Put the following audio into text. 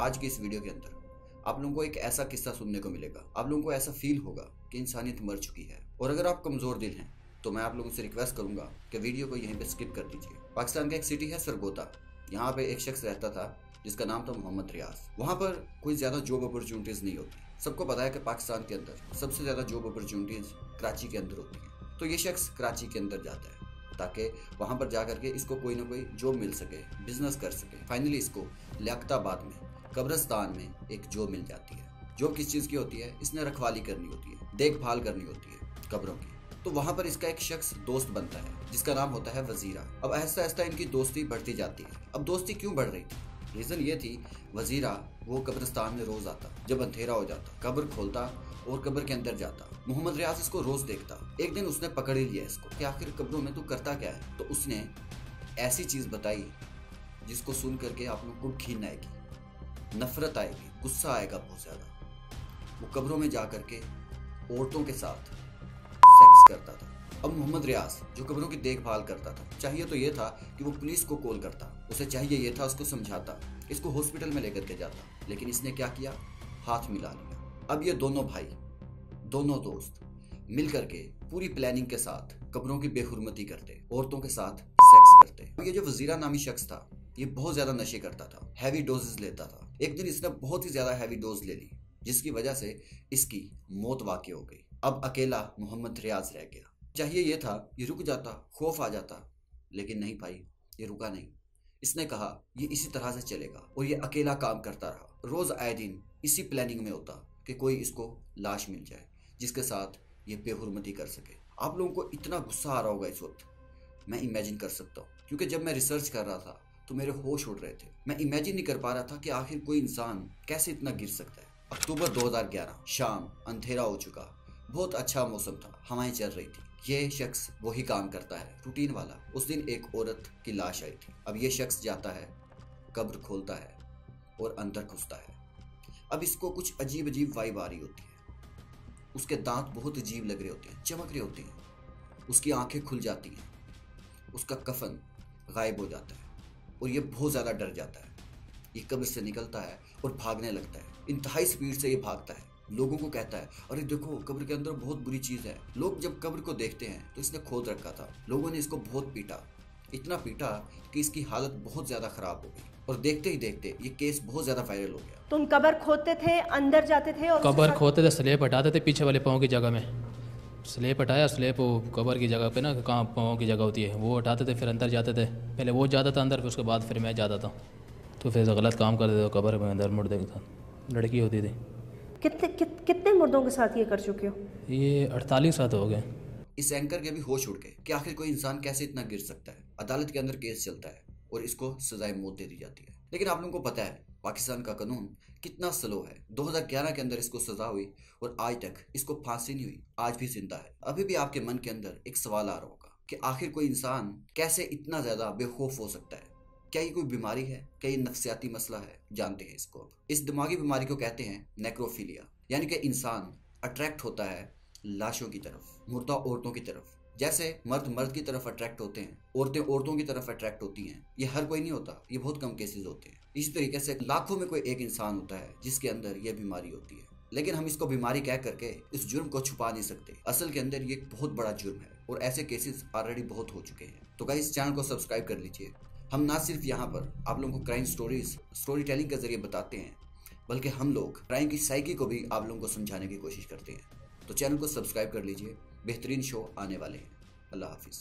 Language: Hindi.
आज की इस वीडियो के अंदर आप लोगों को एक ऐसा किस्सा सुनने को मिलेगा, आप लोगों को ऐसा फील होगा कि इंसानियत मर चुकी है। और अगर आप कमज़ोर दिल हैं तो मैं आप लोगों से रिक्वेस्ट करूंगा कि वीडियो को यहीं पे स्किप कर दीजिए। पाकिस्तान का एक सिटी है सरगोदा, यहाँ पे एक शख्स रहता था जिसका नाम था मोहम्मद रियाज। वहाँ पर कोई ज़्यादा जॉब अपॉर्चुनिटीज़ नहीं होती। सबको पता है कि पाकिस्तान के अंदर सबसे ज़्यादा जॉब अपॉर्चुनिटीज़ कराची के अंदर होती हैं। तो ये शख्स कराची के अंदर जाता है ताकि वहाँ पर जा करके इसको कोई ना कोई जॉब मिल सके, बिजनेस कर सके। फाइनली इसको लियाकताबाद में कब्रिस्तान में एक जॉब मिल जाती है। जॉब किस चीज़ की होती है? इसने रखवाली करनी होती है, देखभाल करनी होती है कब्रों की। तो वहाँ पर इसका एक शख्स दोस्त बनता है जिसका नाम होता है वजीरा। अब आहिस्ता आहिस्ता इनकी दोस्ती बढ़ती जाती है। अब दोस्ती क्यों बढ़ रही थी? रीज़न ये थी, वजीरा वो कब्रिस्तान में रोज़ आता, जब अंधेरा हो जाता कब्र खोलता और कब्र के अंदर जाता। मोहम्मद रियाज इसको रोज देखता। एक दिन उसने पकड़ ही लिया इसको कि आखिर कब्रों में तू करता क्या है। तो उसने ऐसी चीज़ बताई जिसको सुन करके आप लोग को घिन आएगी, नफरत आएगी, गुस्सा आएगा बहुत ज़्यादा। वो कब्रों में जा करके औरतों के साथ सेक्स करता था। अब मोहम्मद रियाज जो कब्रों की देखभाल करता था, चाहिए तो ये था कि वो पुलिस को कॉल करता, उसे चाहिए ये था उसको समझाता, इसको हॉस्पिटल में लेकर के जाता, लेकिन इसने क्या किया? हाथ मिला लिया। अब ये दोनों भाई, दोनों दोस्त मिल करके पूरी प्लानिंग के साथ कब्रों की बेहुरमती करते, औरतों के साथ सेक्स करते। ये जो वजीरा नामी शख्स था ये बहुत ज्यादा नशे करता था, हैवी डोजेस लेता था। एक दिन इसने बहुत ही ज्यादा हैवी डोज ले ली जिसकी वजह से इसकी मौत वाक़ई हो गई। अब अकेला मोहम्मद रियाज रह गया। चाहिए ये था ये रुक जाता, खौफ आ जाता, लेकिन नहीं भाई, ये रुका नहीं। इसने कहा ये इसी तरह से चलेगा और ये अकेला काम करता रहा। रोज आए दिन इसी प्लानिंग में होता कि कोई इसको लाश मिल जाए जिसके साथ ये बेहुरमती कर सके। आप लोगों को इतना गुस्सा आ रहा होगा इस वक्त, मैं इमेजिन कर सकता हूँ, क्योंकि जब मैं रिसर्च कर रहा था तो मेरे होश उड़ रहे थे। मैं इमेजिन नहीं कर पा रहा था कि आखिर कोई इंसान कैसे इतना गिर सकता है। अक्टूबर 2011, शाम, अंधेरा हो चुका, बहुत अच्छा मौसम था, हवाएं चल रही थी। ये शख्स वही काम करता है रूटीन वाला। उस दिन एक औरत की लाश आई थी। अब ये शख्स जाता है, कब्र खोलता है और अंदर घुसता है। अब इसको कुछ अजीब अजीब वाइब आ रही होती है। उसके दांत बहुत अजीब लग रहे होते हैं, चमक रहे होते हैं। उसकी आंखें खुल जाती हैं, उसका कफन गायब हो जाता है और ये बहुत ज़्यादा डर जाता है। ये कब्र से निकलता है और भागने लगता है। इंतहाई स्पीड से ये भागता है। लोगों को कहता है अरे देखो कब्र के अंदर बहुत बुरी चीज़ है। लोग जब कब्र को देखते हैं तो इसने खोद रखा था। लोगों ने इसको बहुत पीटा, इतना पीटा कि इसकी हालत बहुत ज़्यादा ख़राब हो गई और देखते ही देखते ये केस बहुत ज़्यादा वायरल हो गया। तुम कब्र खोदते थे, अंदर जाते थे और कब्र खोदते थे, स्लेब हटाते थे पीछे वाले पाँव की जगह में। स्लेब हटाया, स्लेब वो कब्र की जगह पे ना, कहाँ पाँव की जगह होती है, वो हटाते थे, फिर अंदर जाते थे। पहले वो जाता था अंदर, फिर उसके बाद फिर मैं जाता था। तो फिर गलत काम करते थे, कब्र में अंदर मुर्दे के साथ लड़की होती थी। कितने मुर्दों के साथ ये कर चुके हो? ये 48 साल हो गए। इस एंकर के भी होश उड़ गए कि आखिर कोई इंसान कैसे इतना गिर सकता है। अदालत के अंदर केस चलता है और इसको सजाए मौत दे दी जाती है। लेकिन आप लोगों को पता है पाकिस्तान का कानून कितना स्लो है। 2011 के अंदर इसको सजा हुई और आज तक इसको फांसी नहीं हुई, आज भी जिंदा है। अभी भी आपके मन के अंदर एक सवाल आ रहा होगा कि आखिर कोई इंसान कैसे इतना ज्यादा बेखौफ हो सकता है। क्या ये कोई बीमारी है? क्या ये नफ्सियाती मसला है? जानते हैं इसको। इस दिमागी बीमारी को कहते हैं नेक्रोफिलिया, यानी कि इंसान अट्रैक्ट होता है लाशों की तरफ, मुर्दा औरतों की तरफ। जैसे मर्द मर्द की तरफ अट्रैक्ट होते हैं, औरतें औरतों की तरफ अट्रैक्ट होती हैं। ये हर कोई नहीं होता, ये बहुत कम केसेस होते हैं। इसी तरीके से लाखों में कोई एक इंसान होता है जिसके अंदर यह बीमारी होती है। लेकिन हम इसको बीमारी कह करके इस जुर्म को छुपा नहीं सकते। असल के अंदर ये एक बहुत बड़ा जुर्म है और ऐसे केसेस ऑलरेडी बहुत हो चुके हैं। तो गाइस, इस चैनल को सब्सक्राइब कर लीजिए। हम ना सिर्फ यहाँ पर आप लोगों को क्राइम स्टोरीज, स्टोरी टेलिंग के जरिए बताते हैं, बल्कि हम लोग क्राइम की साइकी को भी आप लोगों को समझाने की कोशिश करते हैं। तो चैनल को सब्सक्राइब कर लीजिए, बेहतरीन शो आने वाले हैं। अल्लाह हाफिज़।